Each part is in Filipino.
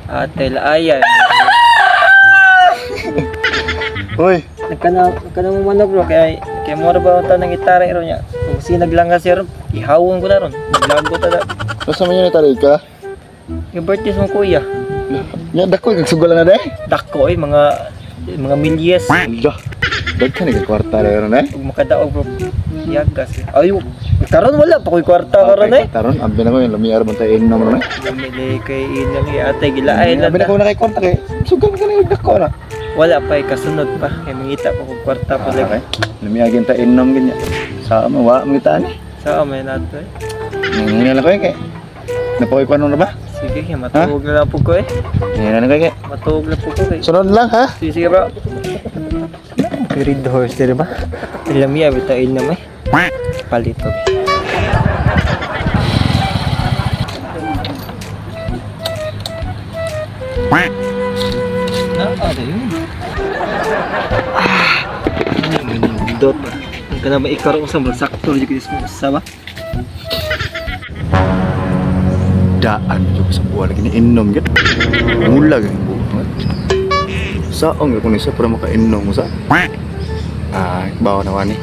Ate laayan. Uy, Nagkana mo manok bro, kaya mo ba ito ng gitara ron niya. Kung sinag lang kasi ron, ihawon ko na ron. Naglago ko tada. basta man yun taray ka. Yung birthday mo kuya. Nga dako, nagsugulan na dahil. Dako mga milyes. Alo, dagka nagkakwarta na yun Huwag makadaog bro. Yagas. Ayo, karon wala pa ko'y kwarta karon eh. Taron, ambi na ko yung lamiar mo tayo inom na. Namili kay inang ate gilaay lang. Ambi na ko na kay kwarta kay, sugal ka na yung dako na. Wala pa kasunod pa. Kay mangita pa kong kwarta pa lang. Lamiagin tayo inom ganyan. Sa mo, wa mo itaan eh. Sa may nato eh. Ngayon lang ko eh, kay. Napakoy ko ano na ba? Sige, matulog na lang po ko eh. Ngayon lang ko eh. Matulog na po ko eh. Sunod lang ha? Sige bro. Read the horse dire ba? Alam niya bitain na may. Palito. Ada yun. Dot ba? Ang kana ba ikaw sa sakto di ko sa ba? Daan juga sa buwan lagi ni inom gid. Mulag ang buwan. Saong ako ni sa para makainom mo sa. Bawa na wani.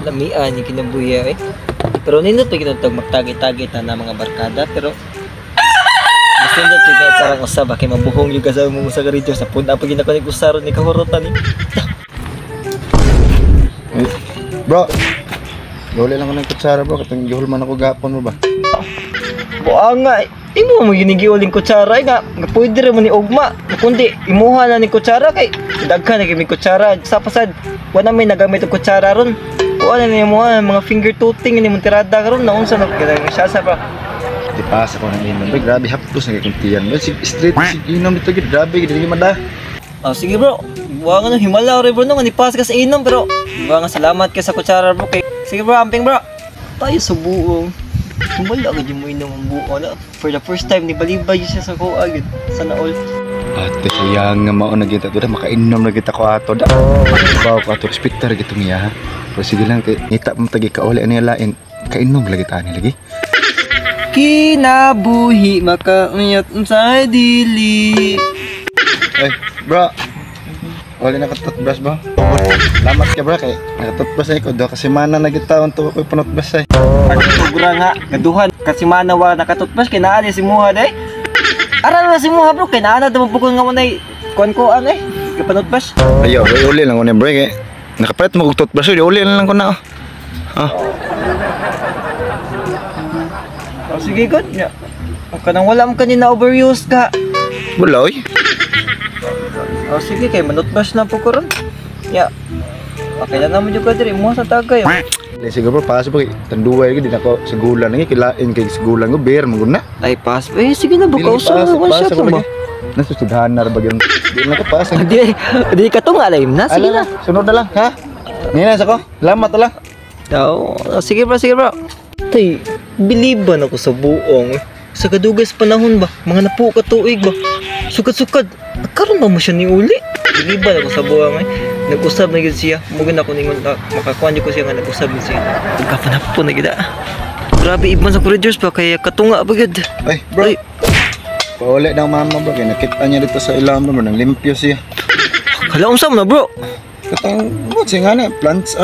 Lamian yung kinabuya eh. Pero nindot pa ginutog magtagi-tagi na mga barkada pero mas nindot yung kahit parang usab kay mabuhong yung kasama mo sa garidyo sa puna pag ginakanig usaron ni kahurutan eh. Bro. Dole lang ko ng kutsara bro, katong gihulman ako gapon mo ba? Buanga imo mo ginigiuling kutsara nga pwede ra mo ni ugma kundi imuha na ni kutsara kay daghan na gyud kutsara sa pasad wala may nagamit og kutsara ron kuha na mo mga finger tooting ni mo tirada karon na unsa na siya sa pa Di pasa ko ng inom. Grabe hapdos na kay kuntiyan. Straight inom dito gid, grabe gid mada. Sige bro, buwangan ng himala rin bro nung anipas ka sa inom pero buwangan salamat ka sa kutsara bro kay sige bro, amping bro tayo sa buong himala ka dyan mo inom ang buo na for the first time ni balibay siya sa kuha agad sana all Ate sayang nga mao na kita to da makainom na kita ko ato da. Bawo ko ato respektar gitu niya. Pero sige lang kay ngita mo tagi ka uli niya lain kainom lagi tani lagi. Kinabuhi makauyat sa dili. Bro. Wala na katutbrush ba? Lamat ka bro kay nakatutbrush ay ko do kasi mana na gitawon to ko panutbrush ay. Pag sobra nga gaduhan kasi manawa nakatutbrush kay naa si muha day. Aral na si muha bro kay naa na mo pugol nga manay kuan ko ano kapanutbrush. Ayo, uli lang ko na break eh. Nakapalit mo og toothbrush uli lang ko na. Sige good nya. Kanang wala mo kanina overuse ka. Buloy. Sige kay manutbrush na po ko ron. Ya. Okay na naman yung kadiri mo sa tagay. Dahil siguro pa sa pag tanduay din ako sa gulan nga kilain kay sa gulan ko beer mo na. Ay pass. Sige na bukaw sa one shot mo. Nasusudahan na ba yung di na ko pass. Di ka to nga alam na. Sige na. Sunod na lang ha. Ngayon ako. Salamat lang. Sige bro. Tay, biliban ako sa buong. Sa kadugas panahon ba? Mga napu ka tuig ba? Sukad-sukad. Karon ba mo siya ni uli? Biliban ako sa buong Nag-usab na gid siya. Mugan ako ningon makakuan ko siya nga nag-usab na siya. Pagkapanapon na gid. Grabe ibon sa corridors pa kaya katunga ba gid. Ay, bro. Pauli daw mama ba kay nakita niya dito sa ilam mo nang limpyo siya. Hala unsa man bro? Katang mo siya nga plants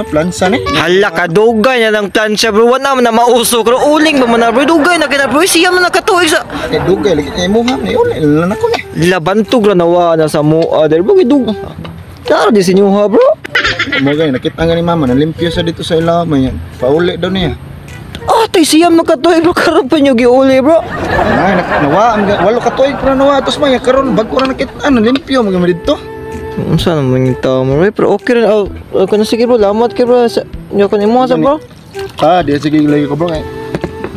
ni. Hala ka dugay na lang tansya bro. Wala man na mausok. Pero uling ba man na bro? Dugay na kina bro. Siya man nakatuig sa. Kay dugay lagi kay mo ha. Uli lang ako ni. Labantog ra nawa na sa mua. Dahil bro dugay. Tara di sinyo ha bro. Mo gani nakita nga ni mama nang limpyo sa dito sa ilam mo yan. Pauli daw niya. Tay siya makatuig bro. Karon pa nyo giuli bro. Ay nawa walo ka tuig pero nawa tos may karon bago ra nakita limpyo mo gami dito. Unsa naman yung tao mo pero okay rin ako na sige bro lamat kay bro nyo kan imo sa bro di sige lagi ko bro kay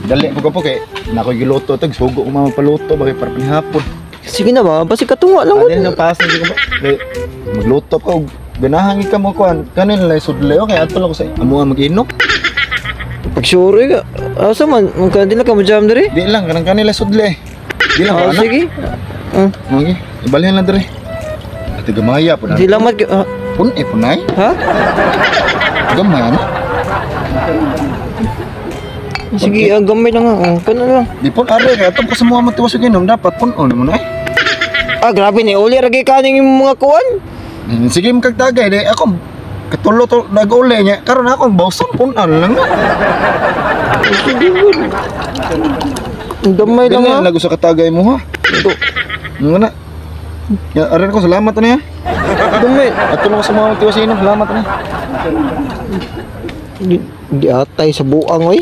dali ko po kay nako giluto tag sugo ko mapaluto bagay para panihapon sige na ba basi katunga lang din na pass ko bro kay magluto pa og ganahan ka mo kuan kanin lay sudlay okay ato lang ko sa amo mag-inom pag sure ka asa man kan dili ka mo jam diri di lang kanang lay sudlay di lang sige okay ibalhin lang diri gamaya po na. Di lamat punay? Ha? Gamaya na? Sige, gamay lang nga. Puno lang. Di pun are kay atong ko sa mga matiwas og inom dapat punon mo na eh. Grabe ni uli ragi kaning yung mga kuan. Sige magkagtagay di ako katulo to nag-uli niya karon ako bawsan punan lang na. Sige, gamay lang Ganyan nga. lago sa katagay mo ha. Ito, Nga na. Ya, aran ko salamat na ya. gamay. Atong ko sa mga matiwas inom salamat na. Di atay sa buang, oy.